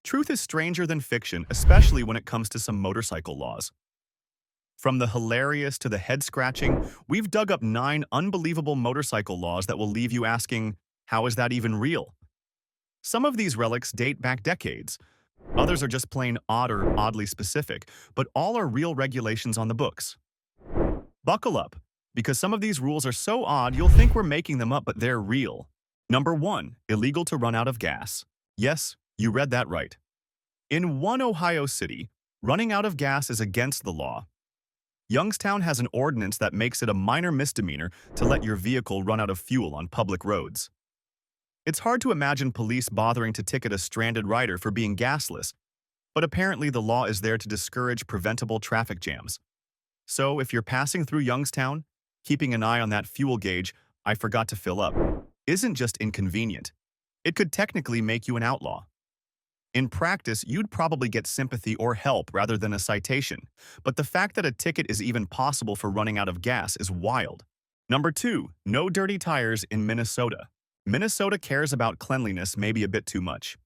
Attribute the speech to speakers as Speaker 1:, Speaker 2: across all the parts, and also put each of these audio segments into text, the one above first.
Speaker 1: Truth is stranger than fiction, especially when it comes to some motorcycle laws. From the hilarious to the head-scratching, we've dug up 9 unbelievable motorcycle laws that will leave you asking, how is that even real? Some of these relics date back decades. Others are just plain odd or oddly specific, but all are real regulations on the books. Buckle up, because some of these rules are so odd you'll think we're making them up, but they're real. Number 1. Illegal to run out of gas. Yes, you read that right. In one Ohio city, running out of gas is against the law. Youngstown has an ordinance that makes it a minor misdemeanor to let your vehicle run out of fuel on public roads. It's hard to imagine police bothering to ticket a stranded rider for being gasless, but apparently the law is there to discourage preventable traffic jams. So if you're passing through Youngstown, keeping an eye on that fuel gauge, "I forgot to fill up," isn't just inconvenient. It could technically make you an outlaw. In practice, you'd probably get sympathy or help rather than a citation, but the fact that a ticket is even possible for running out of gas is wild. Number 2. No dirty tires in Minnesota. Minnesota cares about cleanliness maybe a bit too much.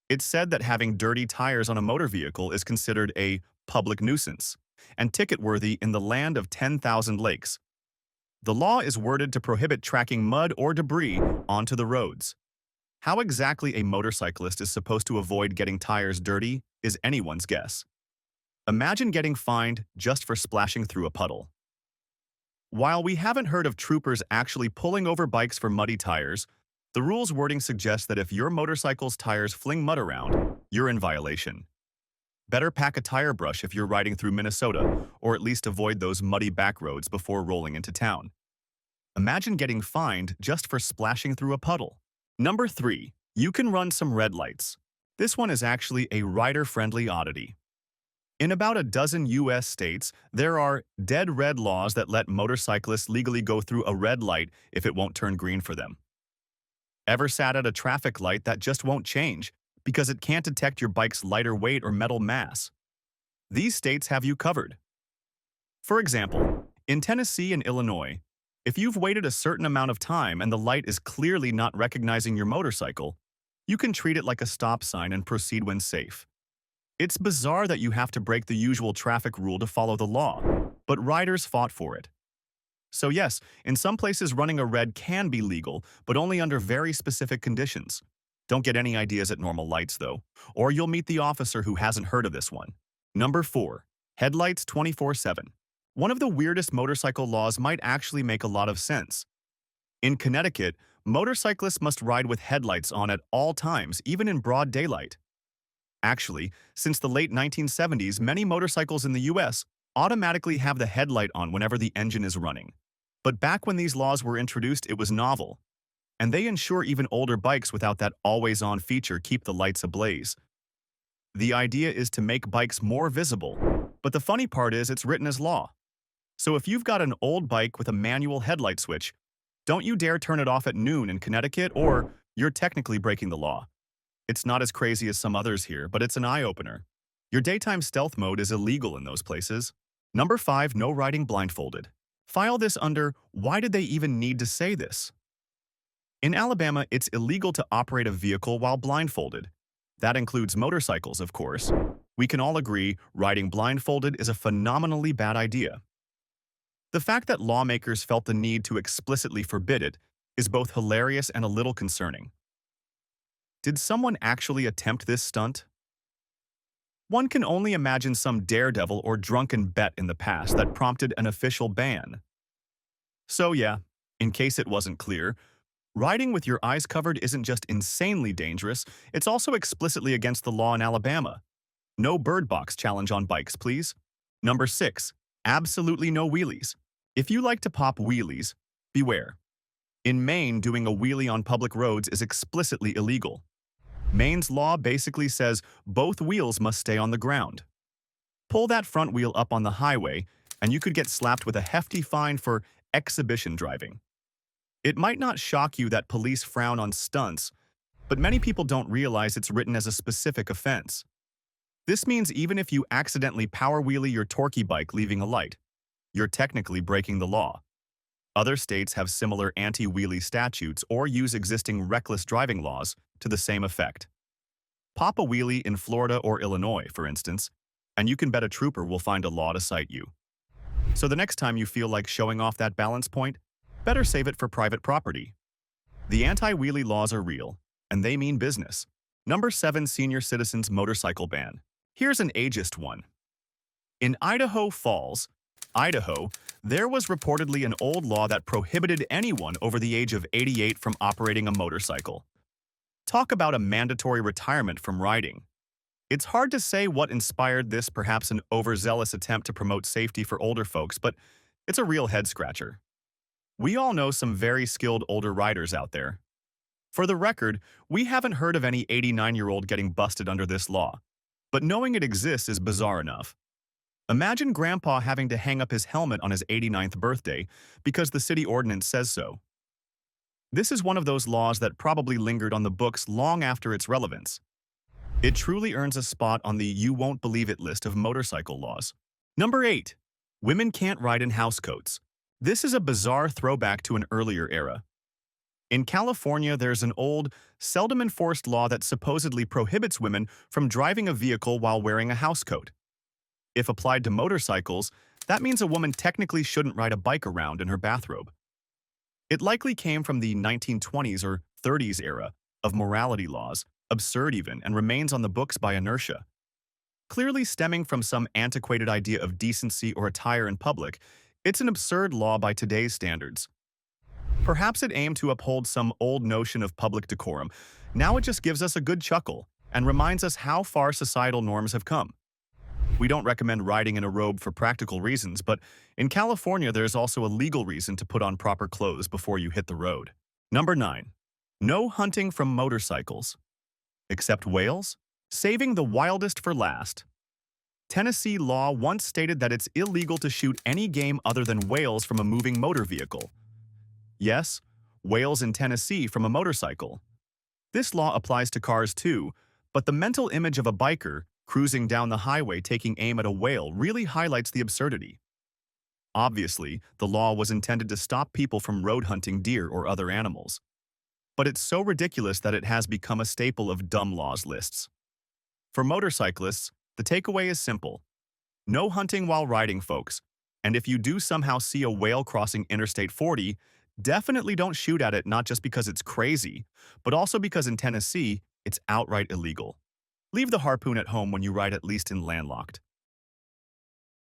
Speaker 1: It's said that having dirty tires on a motor vehicle is considered a public nuisance and ticket-worthy in the land of 10,000 lakes. The law is worded to prohibit tracking mud or debris onto the roads. How exactly a motorcyclist is supposed to avoid getting tires dirty is anyone's guess. Imagine getting fined just for splashing through a puddle. While we haven't heard of troopers actually pulling over bikes for muddy tires, the rule's wording suggests that if your motorcycle's tires fling mud around, you're in violation. Better pack a tire brush if you're riding through Minnesota, or at least avoid those muddy back roads before rolling into town. Imagine getting fined just for splashing through a puddle. Number 3. You can run some red lights. This one is actually a rider-friendly oddity. In about a dozen U.S. states, there are dead red laws that let motorcyclists legally go through a red light if it won't turn green for them. Ever sat at a traffic light that just won't change because it can't detect your bike's lighter weight or metal mass? These states have you covered. For example, in Tennessee and Illinois, if you've waited a certain amount of time and the light is clearly not recognizing your motorcycle, you can treat it like a stop sign and proceed when safe. It's bizarre that you have to break the usual traffic rule to follow the law, but riders fought for it. So yes, in some places running a red can be legal, but only under very specific conditions. Don't get any ideas at normal lights though, or you'll meet the officer who hasn't heard of this one. Number 4. Headlights 24/7. One of the weirdest motorcycle laws might actually make a lot of sense. In Connecticut, motorcyclists must ride with headlights on at all times, even in broad daylight. Actually, since the late 1970s, many motorcycles in the US automatically have the headlight on whenever the engine is running. But back when these laws were introduced, it was novel, and they ensure even older bikes without that always-on feature keep the lights ablaze. The idea is to make bikes more visible, but the funny part is it's written as law. So if you've got an old bike with a manual headlight switch, don't you dare turn it off at noon in Connecticut, or you're technically breaking the law. It's not as crazy as some others here, but it's an eye-opener. Your daytime stealth mode is illegal in those places. Number 5. No riding blindfolded. File this under, why did they even need to say this? In Alabama, it's illegal to operate a vehicle while blindfolded. That includes motorcycles, of course. We can all agree riding blindfolded is a phenomenally bad idea. The fact that lawmakers felt the need to explicitly forbid it is both hilarious and a little concerning. Did someone actually attempt this stunt? One can only imagine some daredevil or drunken bet in the past that prompted an official ban. So yeah, in case it wasn't clear, riding with your eyes covered isn't just insanely dangerous, it's also explicitly against the law in Alabama. No bird box challenge on bikes, please. Number 6. Absolutely no wheelies. If you like to pop wheelies, beware. In Maine, doing a wheelie on public roads is explicitly illegal. Maine's law basically says both wheels must stay on the ground. Pull that front wheel up on the highway, and you could get slapped with a hefty fine for exhibition driving. It might not shock you that police frown on stunts, but many people don't realize it's written as a specific offense. This means even if you accidentally power wheelie your torquey bike leaving a light, you're technically breaking the law. Other states have similar anti-wheelie statutes or use existing reckless driving laws to the same effect. Pop a wheelie in Florida or Illinois, for instance, and you can bet a trooper will find a law to cite you. So the next time you feel like showing off that balance point, better save it for private property. The anti-wheelie laws are real, and they mean business. Number 7. Senior Citizens Motorcycle Ban. Here's an ageist one. In Idaho Falls, Idaho, there was reportedly an old law that prohibited anyone over the age of 88 from operating a motorcycle. Talk about a mandatory retirement from riding. It's hard to say what inspired this, perhaps an overzealous attempt to promote safety for older folks, but it's a real head-scratcher. We all know some very skilled older riders out there. For the record, we haven't heard of any 89-year-old getting busted under this law, but knowing it exists is bizarre enough. Imagine Grandpa having to hang up his helmet on his 89th birthday because the city ordinance says so. This is one of those laws that probably lingered on the books long after its relevance. It truly earns a spot on the you won't believe it list of motorcycle laws. Number 8. Women can't ride in housecoats. This is a bizarre throwback to an earlier era. In California, there's an old, seldom enforced law that supposedly prohibits women from driving a vehicle while wearing a housecoat. If applied to motorcycles, that means a woman technically shouldn't ride a bike around in her bathrobe. It likely came from the 1920s or 30s era of morality laws, absurd even, and remains on the books by inertia. Clearly stemming from some antiquated idea of decency or attire in public, it's an absurd law by today's standards. Perhaps it aimed to uphold some old notion of public decorum. Now it just gives us a good chuckle and reminds us how far societal norms have come. We don't recommend riding in a robe for practical reasons, but in California there's also a legal reason to put on proper clothes before you hit the road. Number 9. No hunting from motorcycles. Except whales? Saving the wildest for last. Tennessee law once stated that it's illegal to shoot any game other than whales from a moving motor vehicle. Yes, whales in Tennessee from a motorcycle. This law applies to cars too, but the mental image of a biker cruising down the highway taking aim at a whale really highlights the absurdity. Obviously, the law was intended to stop people from road hunting deer or other animals. But it's so ridiculous that it has become a staple of dumb laws lists. For motorcyclists, the takeaway is simple. No hunting while riding, folks. And if you do somehow see a whale crossing Interstate 40, definitely don't shoot at it, not just because it's crazy, but also because in Tennessee, it's outright illegal. Leave the harpoon at home when you ride, at least in landlocked.